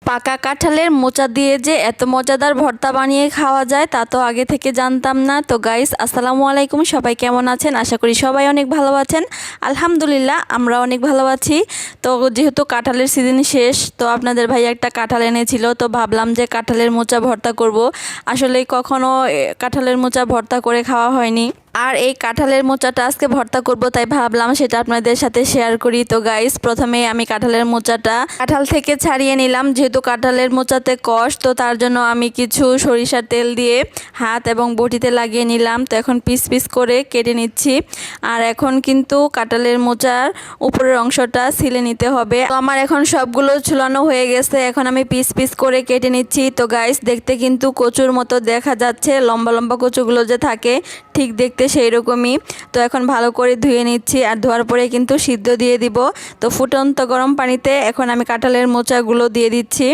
পাকা কাঁঠালের মোচা দিয়ে যে এত মজাদার ভর্তা বানিয়ে খাওয়া যায় তা তো আগে থেকে জানতাম না। তো গাইস, আসসালামু আলাইকুম, সবাই কেমন আছেন? আশা করি সবাই অনেক ভালো আছেন। আলহামদুলিল্লাহ, আমরা অনেক ভালো আছি। তো যেহেতু কাঁঠালের সিজন শেষ, তো আপনাদের ভাই একটা কাঁঠাল এনেছিল, তো ভাবলাম যে কাঁঠালের মোচা ভর্তা করব। আসলে কখনো কাঁঠালের মোচা ভর্তা করে খাওয়া হয়নি, আর এই কাঁঠালের মোচাটা আজকে ভর্তা করব, তাই ভাবলাম সেটা আপনাদের সাথে শেয়ার করি। তো গাইস, প্রথমে আমি কাঁঠালের মোচাটা কাঁঠাল থেকে ছাড়িয়ে নিলাম। যেহেতু কাঁঠালের মোচাতে কষ, তো তার জন্য আমি কিছু সরিষার তেল দিয়ে হাত এবং বটিতে লাগিয়ে নিলাম। তো এখন পিস পিস করে কেটে নিচ্ছি। আর এখন কিন্তু কাঁঠালের মোচার উপরের অংশটা ছিলে নিতে হবে। তো আমার এখন সবগুলো ঝুলানো হয়ে গেছে, এখন আমি পিস পিস করে কেটে নিচ্ছি। তো গাইস, দেখতে কিন্তু কচুর মতো দেখা যাচ্ছে, লম্বা লম্বা কচুগুলো যে থাকে ঠিক দেখতে সেই রকমই। তো এখন ভালো করে ধুয়ে নিচ্ছি, আর ধোয়ার পরে কিন্তু সিদ্ধ দিয়ে দিব। তো ফুটন্ত গরম পানিতে এখন আমি কাঁঠালের মোচাগুলো দিয়ে দিচ্ছি।